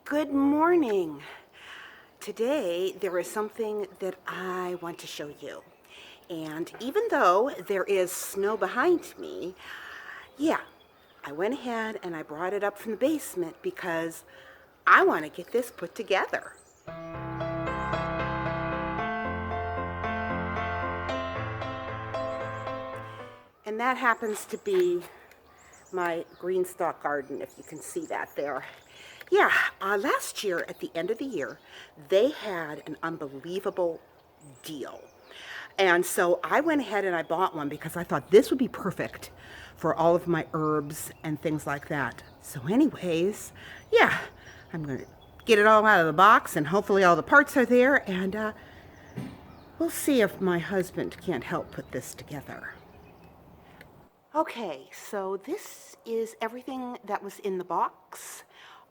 Good morning. Today there is something that I want to show you. And even though there is snow behind me, yeah, I went ahead and I brought it up from the basement because I want to get this put together. And that happens to be my GreenStalk garden, if you can see that there. Yeah, last year, at the end of the year, they had an unbelievable deal. And so I went ahead and I bought one because I thought this would be perfect for all of my herbs and things like that. So anyways, yeah, I'm going to get it all out of the box and hopefully all the parts are there, and we'll see if my husband can't help put this together. Okay, so this is everything that was in the box.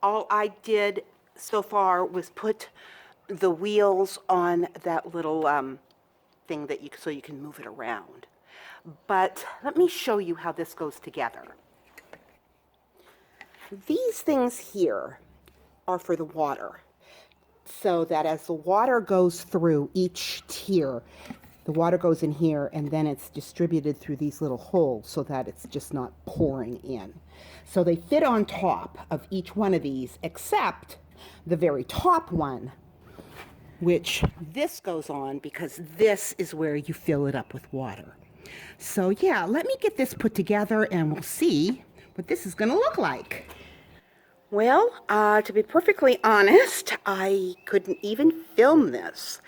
All I did so far was put the wheels on that little thing that so you can move it around. But let me show you how this goes together. These things here are for the water, so that as the water goes through each tier, the water goes in here and then it's distributed through these little holes so that it's just not pouring in. So they fit on top of each one of these except the very top one, which this goes on because this is where you fill it up with water. So yeah, let me get this put together and we'll see what this is going to look like. Well, to be perfectly honest, I couldn't even film this.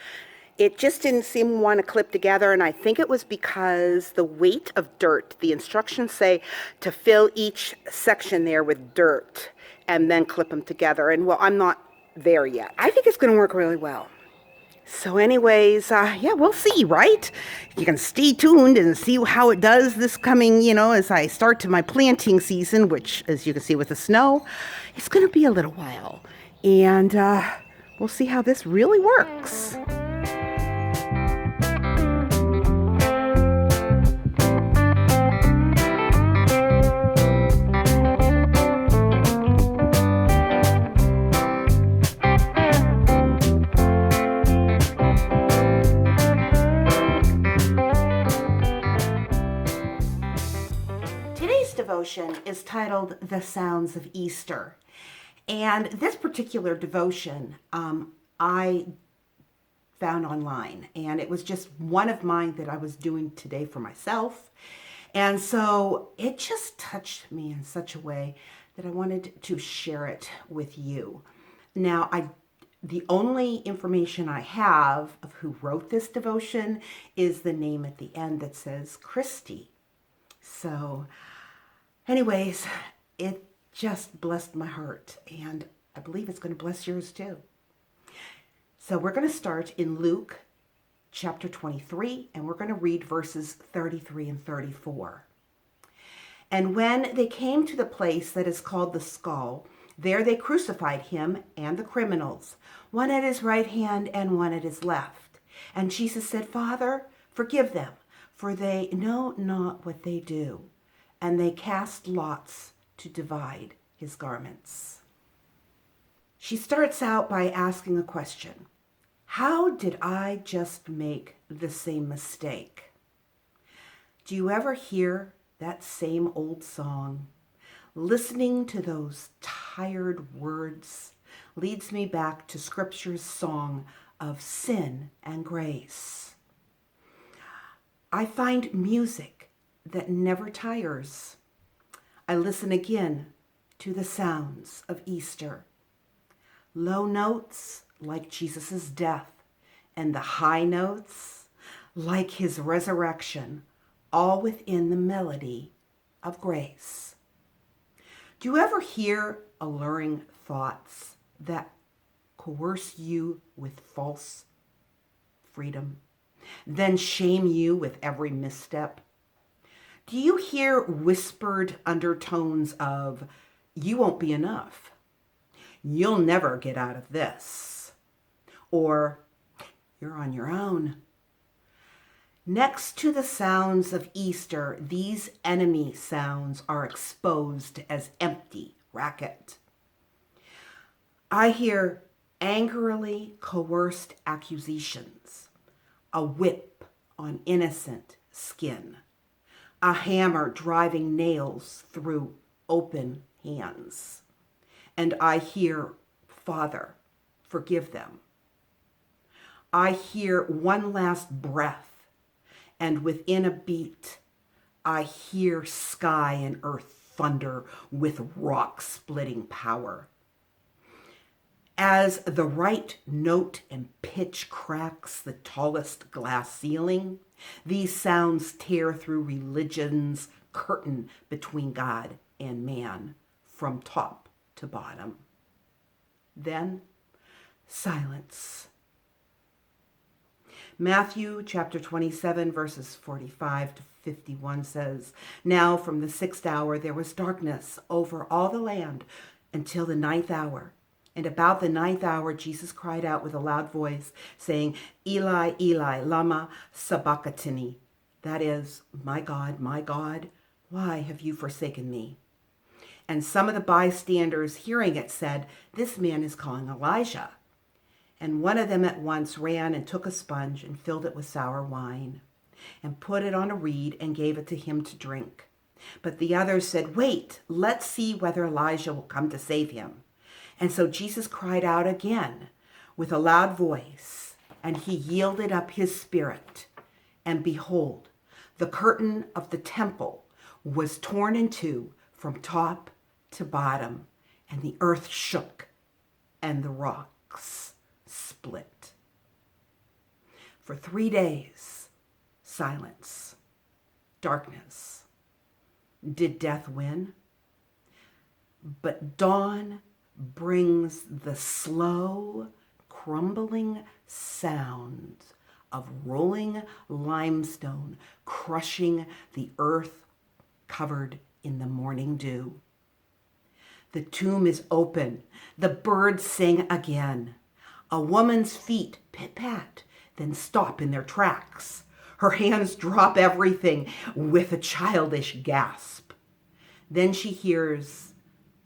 It just didn't seem to want to clip together, and I think it was because the weight of dirt. The instructions say to fill each section there with dirt and then clip them together. And well, I'm not there yet. I think it's going to work really well. So anyways, yeah, we'll see, right? You can stay tuned and see how it does this coming, as I start to my planting season, which, as you can see with the snow, it's going to be a little while. And we'll see how this really works. Devotion is titled The Sounds of Easter. And this particular devotion I found online, and it was just one of mine that I was doing today for myself. And so it just touched me in such a way that I wanted to share it with you. Now, the only information I have of who wrote this devotion is the name at the end that says Christy. So anyways, it just blessed my heart, and I believe it's going to bless yours too. So we're going to start in Luke chapter 23, and we're going to read verses 33 and 34. And when they came to the place that is called the Skull, there they crucified him and the criminals, one at his right hand and one at his left. And Jesus said, Father, forgive them, for they know not what they do. And they cast lots to divide his garments. She starts out by asking a question. How did I just make the same mistake? Do you ever hear that same old song? Listening to those tired words leads me back to Scripture's song of sin and grace. I find music that never tires. I listen again to the sounds of Easter. Low notes like Jesus' death, and the high notes like his resurrection, all within the melody of grace. Do you ever hear alluring thoughts that coerce you with false freedom, then shame you with every misstep? Do you hear whispered undertones of, you won't be enough, you'll never get out of this, or you're on your own? Next to the sounds of Easter, these enemy sounds are exposed as empty racket. I hear angrily coerced accusations, a whip on innocent skin, a hammer driving nails through open hands. And I hear, Father, forgive them. I hear one last breath, and within a beat, I hear sky and earth thunder with rock-splitting power. As the right note and pitch cracks the tallest glass ceiling, these sounds tear through religion's curtain between God and man, from top to bottom. Then, silence. Matthew chapter 27, verses 45 to 51 says, "Now from the 6th hour there was darkness over all the land until the 9th hour. And about the 9th hour, Jesus cried out with a loud voice, saying, Eli, Eli, lama sabachthani. That is, my God, why have you forsaken me? And some of the bystanders hearing it said, this man is calling Elijah. And one of them at once ran and took a sponge and filled it with sour wine and put it on a reed and gave it to him to drink. But the others said, wait, let's see whether Elijah will come to save him. And so Jesus cried out again with a loud voice, and he yielded up his spirit. And behold, the curtain of the temple was torn in two from top to bottom, and the earth shook, and the rocks split. For 3 days, silence, darkness. Did death win? But dawn brings the slow, crumbling sound of rolling limestone crushing the earth covered in the morning dew. The tomb is open. The birds sing again. A woman's feet pit-pat, then stop in their tracks. Her hands drop everything with a childish gasp. Then she hears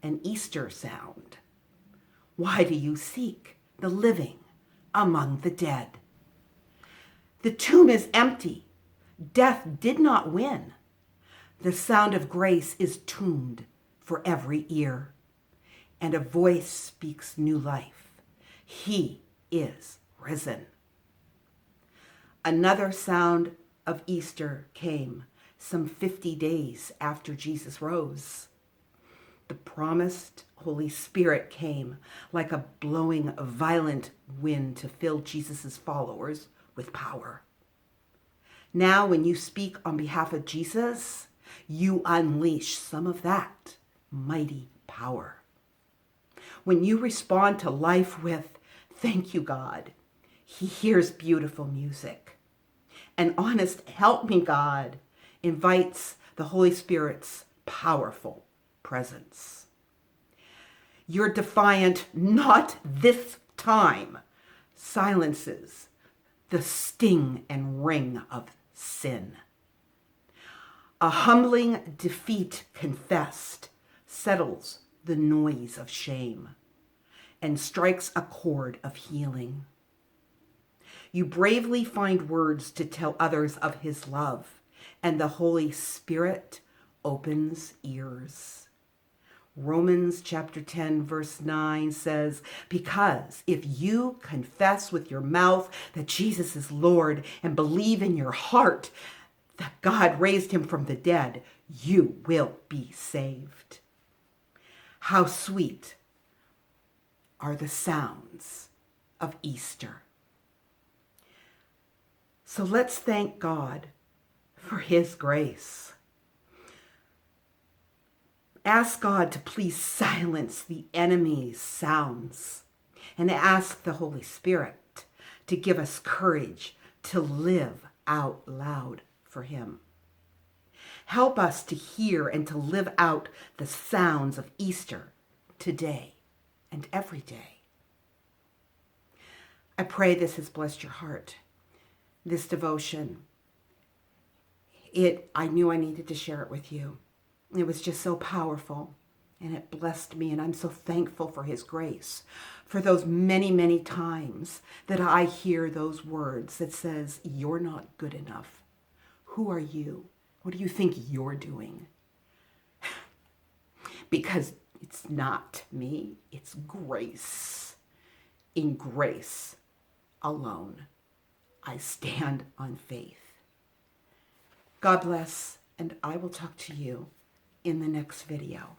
an Easter sound. Why do you seek the living among the dead? The tomb is empty. Death did not win. The sound of grace is tuned for every ear, and a voice speaks new life. He is risen. Another sound of Easter came some 50 days after Jesus rose. The promised Holy Spirit came like a blowing violent wind to fill Jesus' followers with power. Now, when you speak on behalf of Jesus, you unleash some of that mighty power. When you respond to life with, thank you, God, he hears beautiful music. An honest help me, God, invites the Holy Spirit's powerful presence. Your defiant, not this time, silences the sting and ring of sin. A humbling defeat confessed settles the noise of shame and strikes a chord of healing. You bravely find words to tell others of his love, and the Holy Spirit opens ears. Romans chapter 10, verse 9 says, because if you confess with your mouth that Jesus is Lord and believe in your heart that God raised him from the dead, you will be saved. How sweet are the sounds of Easter. So let's thank God for his grace. Ask God to please silence the enemy's sounds, and ask the Holy Spirit to give us courage to live out loud for him. Help us to hear and to live out the sounds of Easter today and every day. I pray this has blessed your heart, this devotion. I knew I needed to share it with you. It was just so powerful. and it blessed me, and I'm so thankful for his grace, for those many, many times that I hear those words that says, you're not good enough. Who are you? What do you think you're doing? Because it's not me, it's grace. In grace alone, I stand on faith. God bless, and I will talk to you in the next video.